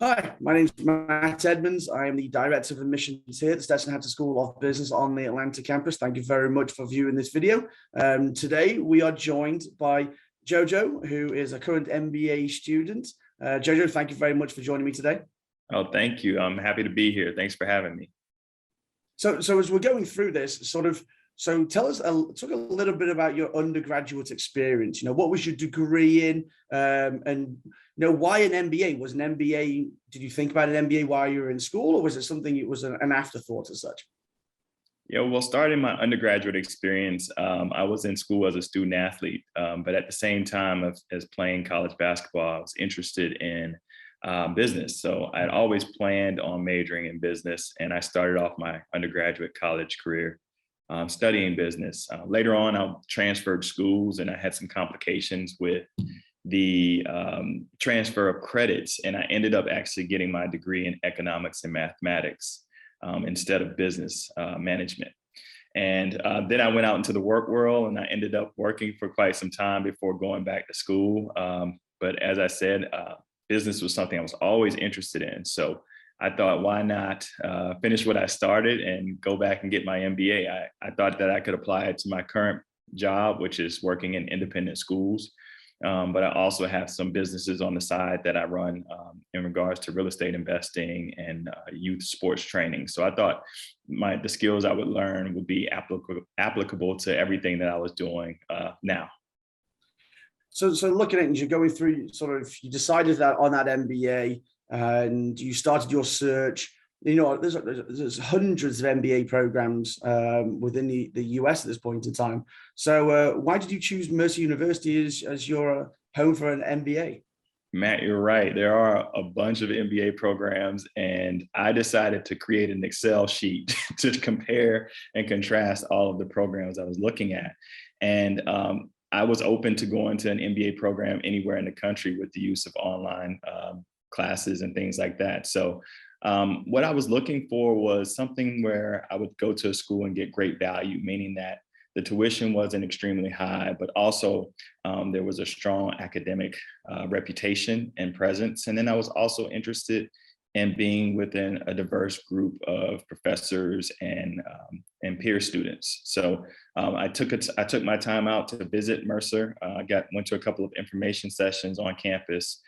Hi, my name's Matt Edmonds. I am the Director of Admissions here at the Stetson Hatter School of Business on the Atlanta campus. Thank you very much for viewing this video. Today, we are joined by Jojo, who is a current MBA student. Jojo, thank you very much for joining me today. Oh, thank you. I'm happy to be here. Thanks for having me. So as we're going through this, tell us talk a little bit about your undergraduate experience. What was your degree in, and why an MBA? Was an MBA? Did you think about an MBA while you were in school, or was it something? It was an afterthought as such? Yeah, well, starting my undergraduate experience, I was in school as a student athlete, but at the same time as playing college basketball, I was interested in business. So I'd always planned on majoring in business, and I started off my undergraduate college career studying business. Later on, I transferred schools, and I had some complications with the transfer of credits, and I ended up actually getting my degree in economics and mathematics instead of business management. And then I went out into the work world, and I ended up working for quite some time before going back to school. But as I said, business was something I was always interested in. So I thought, why not finish what I started and go back and get my MBA? I thought that I could apply it to my current job, which is working in independent schools. But I also have some businesses on the side that I run in regards to real estate investing and youth sports training. So I thought the skills I would learn would be applicable to everything that I was doing now. So looking at it, you're going through you decided that on that MBA, and you started your search. There's hundreds of MBA programs within the US at this point in time. So why did you choose Mercer University as your home for an MBA? Matt, you're right. There are a bunch of MBA programs, and I decided to create an Excel sheet to compare and contrast all of the programs I was looking at. And I was open to going to an MBA program anywhere in the country with the use of online classes and things like that. So what I was looking for was something where I would go to a school and get great value, meaning that the tuition wasn't extremely high, but also there was a strong academic reputation and presence. And then I was also interested in being within a diverse group of professors and peer students. So I took my time out to visit Mercer. Went to a couple of information sessions on campus,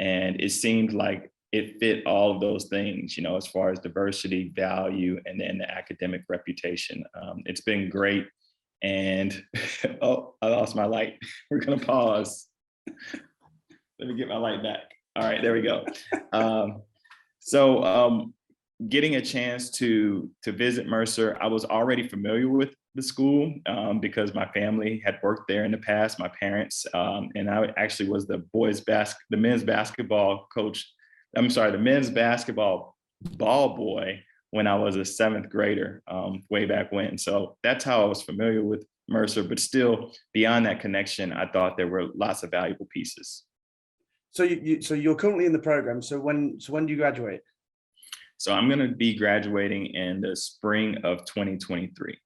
and it seemed like it fit all of those things, as far as diversity, value, and then the academic reputation. It's been great. And oh, I lost my light. We're gonna pause. Let me get my light back. All right, there we go. So getting a chance to visit Mercer, I was already familiar with the school because my family had worked there in the past, my parents, and I actually was the men's basketball coach. I'm sorry, the men's basketball ball boy when I was a seventh grader way back when. So that's how I was familiar with Mercer, but still beyond that connection, I thought there were lots of valuable pieces. So you're currently in the program. So when do you graduate? So I'm going to be graduating in the spring of 2023.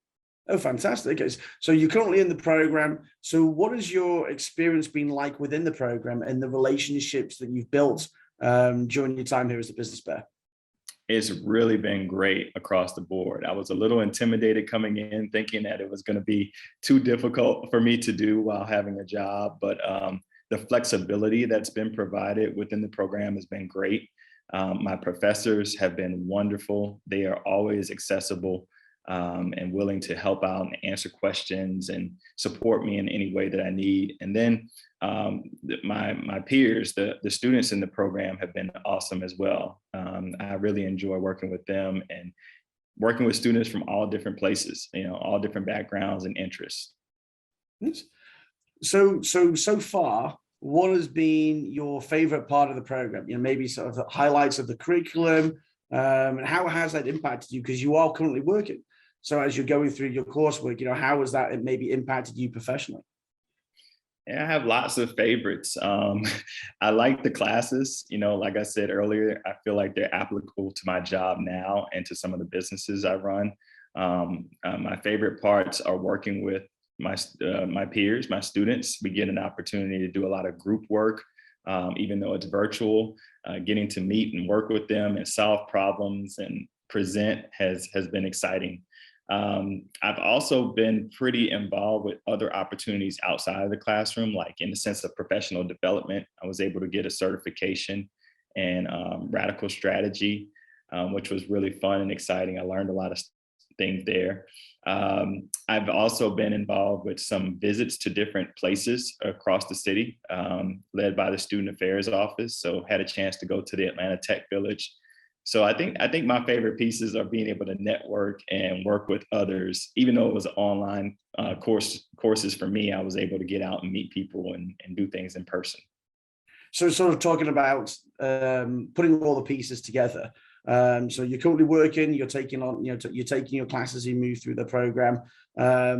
Oh, fantastic. So you're currently in the program. So what has your experience been like within the program and the relationships that you've built during your time here as a business bear? It's really been great across the board. I was a little intimidated coming in, thinking that it was going to be too difficult for me to do while having a job, but the flexibility that's been provided within the program has been great. My professors have been wonderful. They are always accessible and willing to help out and answer questions and support me in any way that I need. And then my peers, the students in the program, have been awesome as well. I really enjoy working with them and working with students from all different places, all different backgrounds and interests. So far, what has been your favorite part of the program? Maybe sort of the highlights of the curriculum, and how has that impacted you? Because you are currently working. So as you're going through your coursework, how has that maybe impacted you professionally? Yeah, I have lots of favorites. I like the classes, like I said earlier, I feel like they're applicable to my job now and to some of the businesses I run. My favorite parts are working with my peers, my students. We get an opportunity to do a lot of group work, even though it's virtual. Getting to meet and work with them and solve problems and present has been exciting. I've also been pretty involved with other opportunities outside of the classroom, like in the sense of professional development. I was able to get a certification in radical strategy, which was really fun and exciting. I learned a lot of things there. I've also been involved with some visits to different places across the city, led by the Student Affairs Office. So had a chance to go to the Atlanta Tech Village. So I think my favorite pieces are being able to network and work with others. Even though it was online courses for me, I was able to get out and meet people and do things in person. So sort of talking about putting all the pieces together. So you're currently working, you're taking on, you're taking your classes, you move through the program. How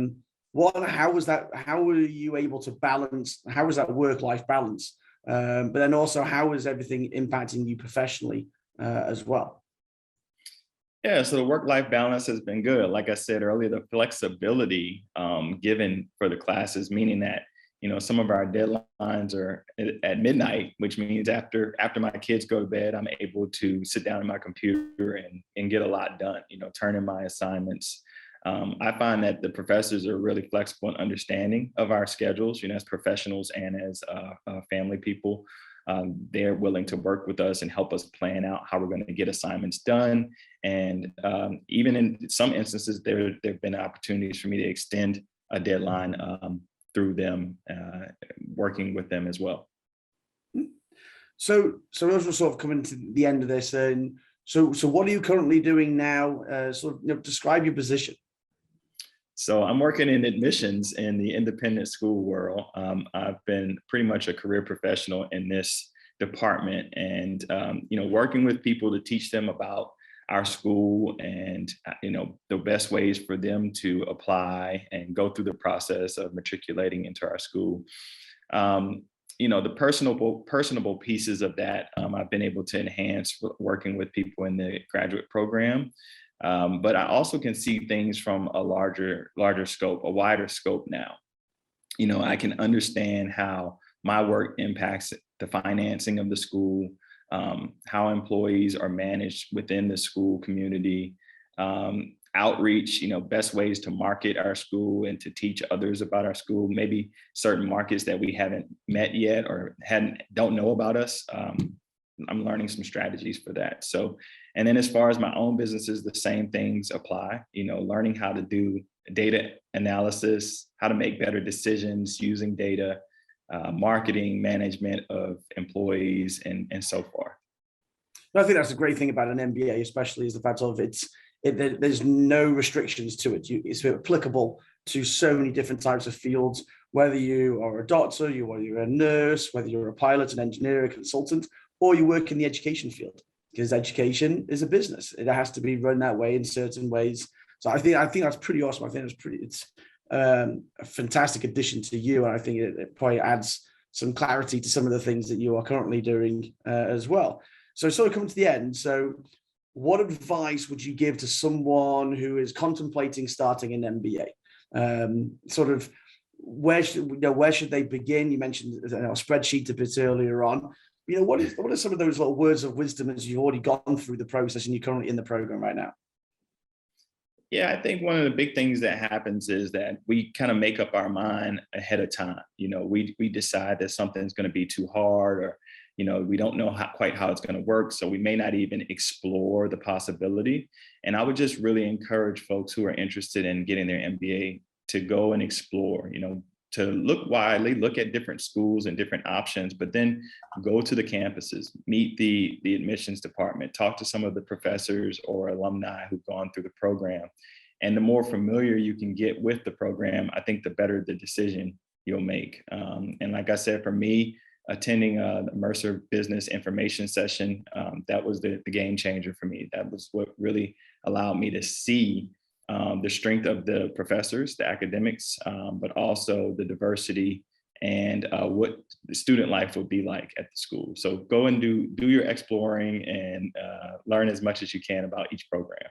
were you able to balance, how was that work-life balance? But then also, how is everything impacting you professionally as well? Yeah, so the work-life balance has been good. Like I said earlier, the flexibility given for the classes, meaning that some of our deadlines are at midnight, which means after my kids go to bed, I'm able to sit down at my computer and get a lot done, turn in my assignments. I find that the professors are really flexible and understanding of our schedules, as professionals and as family people. They're willing to work with us and help us plan out how we're going to get assignments done. And even in some instances, there have been opportunities for me to extend a deadline through them, working with them as well. So as we're sort of coming to the end of this, and so what are you currently doing now? Describe your position. So I'm working in admissions in the independent school world. I've been pretty much a career professional in this department, and working with people to teach them about our school and the best ways for them to apply and go through the process of matriculating into our school. The personable pieces of that I've been able to enhance working with people in the graduate program. But I also can see things from a larger scope, a wider scope now. I can understand how my work impacts the financing of the school, how employees are managed within the school community, outreach, best ways to market our school and to teach others about our school, maybe certain markets that we haven't met yet or don't know about us. I'm learning some strategies for that. So, and then as far as my own businesses, the same things apply, learning how to do data analysis, how to make better decisions using data, marketing, management of employees, and so forth. I think that's a great thing about an MBA, especially, is the fact of there's no restrictions to it. It's applicable to so many different types of fields, whether you are a doctor, whether you're a nurse, whether you're a pilot, an engineer, a consultant, or you work in the education field, because education is a business. It has to be run that way in certain ways. So I think that's pretty awesome. I think it's a fantastic addition to you, and I think it probably adds some clarity to some of the things that you are currently doing as well. So sort of coming to the end. So what advice would you give to someone who is contemplating starting an MBA? Where should they begin? You mentioned a spreadsheet a bit earlier on. What are some of those little words of wisdom as you've already gone through the process and you're currently in the program right now? Yeah, I think one of the big things that happens is that we kind of make up our mind ahead of time. We decide that something's going to be too hard, or we don't know quite how it's going to work. So we may not even explore the possibility. And I would just really encourage folks who are interested in getting their MBA to go and explore, to look widely, look at different schools and different options, but then go to the campuses, meet the admissions department, talk to some of the professors or alumni who've gone through the program. And the more familiar you can get with the program, I think the better the decision you'll make. And like I said, for me, attending the Mercer Business Information Session, that was the game changer for me. That was what really allowed me to see the strength of the professors, the academics, but also the diversity and what the student life would be like at the school. So go and do your exploring and learn as much as you can about each program.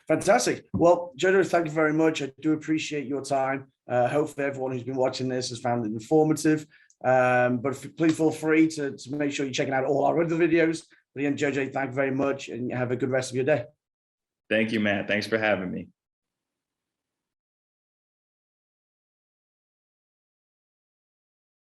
Fantastic. Well, Jono, thank you very much. I do appreciate your time. Hopefully everyone who's been watching this has found it informative. But please feel free to make sure you're checking out all our other videos. But again, JJ, thank you very much and have a good rest of your day. Thank you, Matt. Thanks for having me.